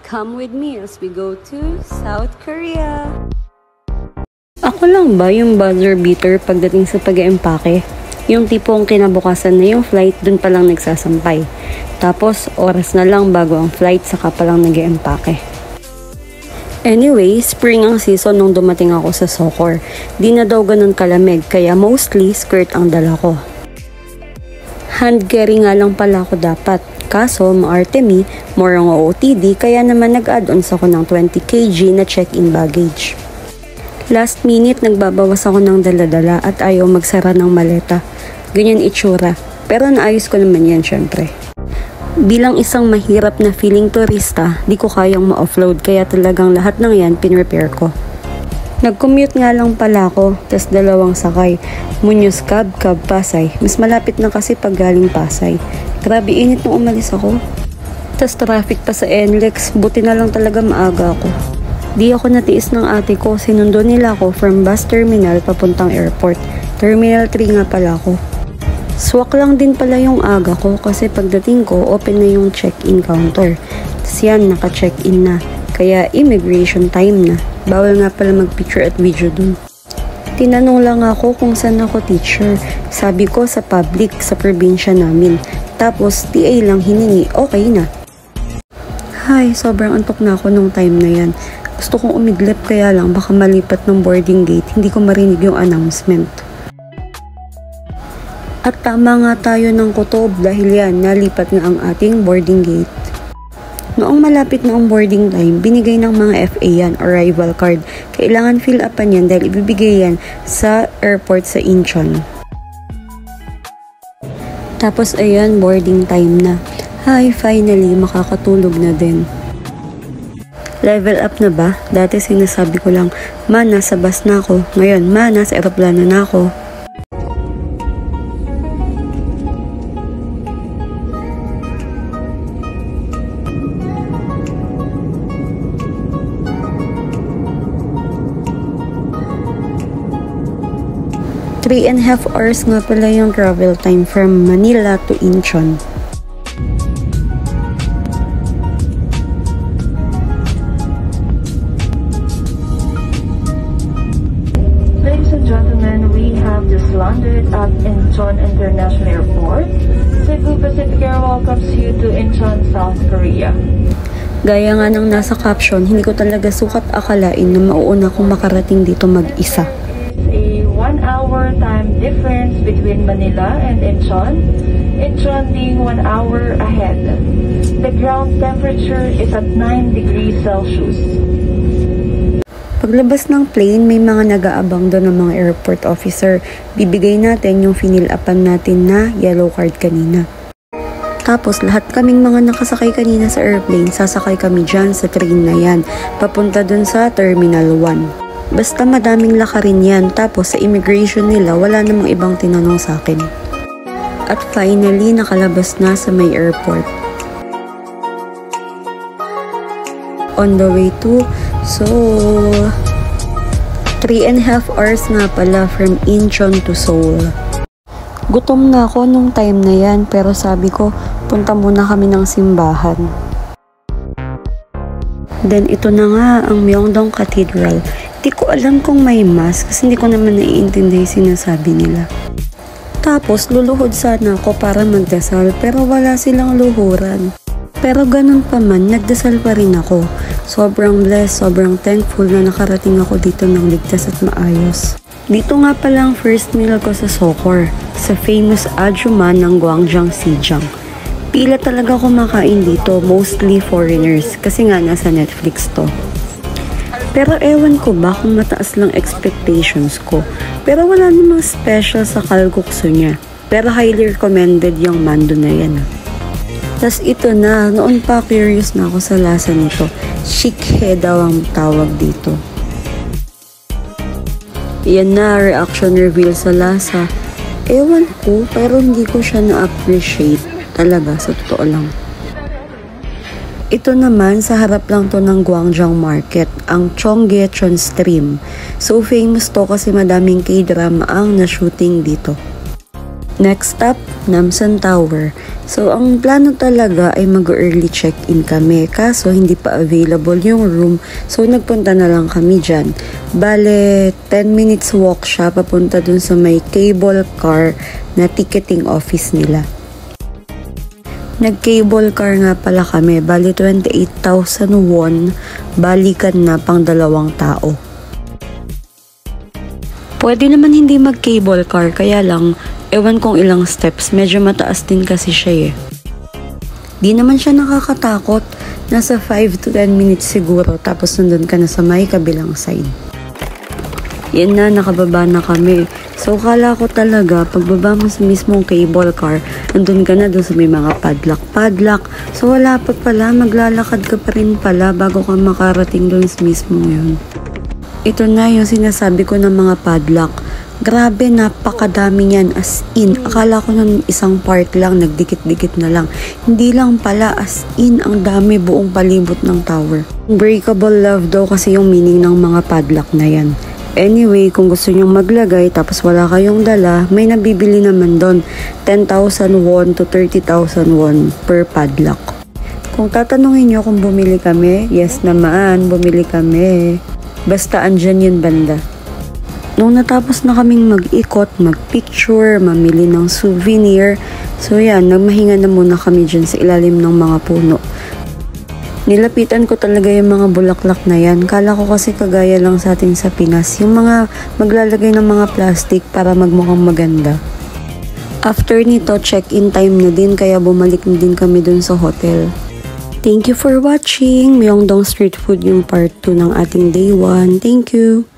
Come with me as we go to South Korea. Ako lang ba yung buzzer beater pagdating sa pag-empake? Yung tipong kinabukasan na yung flight, dun pa lang nagsasampay. Tapos, oras na lang bago ang flight, saka pa lang nag-empake. Anyway, spring ang season nung dumating ako sa Socor. Di na daw ganun kalamig, kaya mostly skirt ang dala ko. Hand carry nga lang pala ako dapat. Kaso, maarte mi, more ang OOTD, kaya naman nag-add-ons ako ng 20 kg na check-in baggage. Last minute, nagbabawas ako ng dala-dala at ayaw magsara ng maleta. Ganyan itsura. Pero naayos ko naman yan syempre. Bilang isang mahirap na feeling turista, di ko kayang ma-offload kaya talagang lahat ng yan pinrepair ko. Nag-commute nga lang pala ako, tas 2 sakay. Muñoz Cab, Pasay. Mas malapit na kasi pag galing Pasay. Grabe init nung umalis ako. Tas traffic pa sa NLEX, buti na lang talaga maaga ako. Di ako natiis ng ate ko, sinundo nila ako from bus terminal papuntang airport. Terminal 3 nga pala ako. Swak lang din pala yung aga ko kasi pagdating ko, open na yung check-in counter. Tas yan, naka-check-in na. Kaya immigration time na. Bawal nga pala mag-picture at video dun. Tinanong lang ako kung saan ako teacher. Sabi ko sa public, sa probinsya namin. Tapos TA lang hiningi, okay na. Hay, sobrang antok na ako nung time na yan. Gusto kong umidlip kaya lang baka malipat ng boarding gate, hindi ko marinig yung announcement. At tama nga tayo ng kutob dahil yan, nalipat nga ang ating boarding gate. Noong malapit na ang boarding time, binigay ng mga FA yan, arrival card. Kailangan fill upan yan dahil ibibigay yan sa airport sa Incheon. Tapos ayan, boarding time na. Hi, finally, makakatulog na din. Level up na ba? Dati sinasabi ko lang, ma, nasa bus na ako. Ngayon, ma, nasa aeroplano na ako. Three and a half hours nga pala yung travel time from Manila to Incheon. Ladies and gentlemen, we have just landed at Incheon International Airport. Cebu Pacific Air welcomes you to Incheon, South Korea. Gaya nga ng nasa caption, hindi ko talaga sukat akalain na mauuna kong makarating dito mag-isa. 1 hour time difference between Manila and Incheon. Incheon being 1 hour ahead. The ground temperature is at 9 degrees Celsius. Paglabas ng plane, may mga nag-aabang doon ng mga airport officer. Bibigay natin yung finil-upan natin na yellow card kanina. Tapos lahat kaming mga nakasakay kanina sa airplane, sasakay kami dyan sa train na yan, papunta dun sa Terminal 1. Basta madaming lakarin yan, tapos sa immigration nila wala namang ibang tinanong sa akin. At finally, nakalabas na sa may airport. On the way to, 3 and a half hours nga pala from Incheon to Seoul. Gutom na ako nung time na yan, pero sabi ko, punta muna kami ng simbahan. Then ito na nga ang Myeongdong Cathedral. Di ko alam kung may mass kasi hindi ko naman naiintindi yung sinasabi nila. Tapos luluhod sana ako para magdasal pero wala silang luhuran. Pero ganun pa man, nagdasal pa rin ako. Sobrang blessed, sobrang thankful na nakarating ako dito ng ligtas at maayos. Dito nga pala ang first meal ko sa Socor, sa famous Ajuman ng Gwangjang Sijang. Pila talaga kumakain dito, mostly foreigners kasi nga nasa Netflix to. Pero ewan ko ba kung mataas lang expectations ko. Pero wala namang special sa kalgukso niya. Pero highly recommended yung mando na yan. Tas ito na, noon pa curious na ako sa lasa nito. Shikhe daw ang tawag dito. Yan na, reaction reveal sa lasa. Ewan ko, pero hindi ko siya na-appreciate. Talaga, sa totoo lang. Ito naman, sa harap lang to ng Gwangjang Market, ang Cheonggyecheon Stream. So famous to kasi madaming K-drama ang na-shooting dito. Next stop, Namsan Tower. So, ang plano talaga ay mag-early check-in kami. Kaso, hindi pa available yung room. So, nagpunta na lang kami dyan. Bale, 10 minutes walk siya papunta dun sa may cable car na ticketing office nila. Nag-cable car nga pala kami. Bale, 28,000 won. Balikan na pang 2 tao. Pwede naman hindi mag-cable car, kaya lang, ewan kong ilang steps, medyo mataas din kasi siya eh. Di naman siya nakakatakot, nasa 5 to 10 minutes siguro, tapos nandun ka na sa may kabilang side. Yan na, nakababa na kami. So, kala ko talaga, pagbaba mo sa mismong cable car, nandun ka na dun sa may mga padlock. So, wala pa pala, maglalakad ka pa rin pala bago ka makarating dun sa mismong yun. Ito na yung sinasabi ko ng mga padlock. Grabe, napakadami niyan, as in. Akala ko nun isang part lang, nagdikit-dikit na lang. Hindi lang pala, as in, ang dami buong palibot ng tower. Breakable love daw kasi yung meaning ng mga padlock na yan. Anyway, kung gusto nyong maglagay tapos wala kayong dala, may nabibili naman doon. 10,000 won to 30,000 won per padlock. Kung tatanungin nyo kung bumili kami, yes naman, bumili kami. Basta andyan yun banda. Nung natapos na kaming mag-ikot, mag-picture, mamili ng souvenir, so yan, nagmahinga na muna kami dyan sa ilalim ng mga puno. Nilapitan ko talaga yung mga bulaklak na yan. Kala ko kasi kagaya lang sa atin sa Pinas, yung mga maglalagay ng mga plastic para magmukhang maganda. After nito, check-in time na din, kaya bumalik na din kami dun sa hotel. Thank you for watching. Myeongdong Street Food yung part 2 ng ating day 1. Thank you!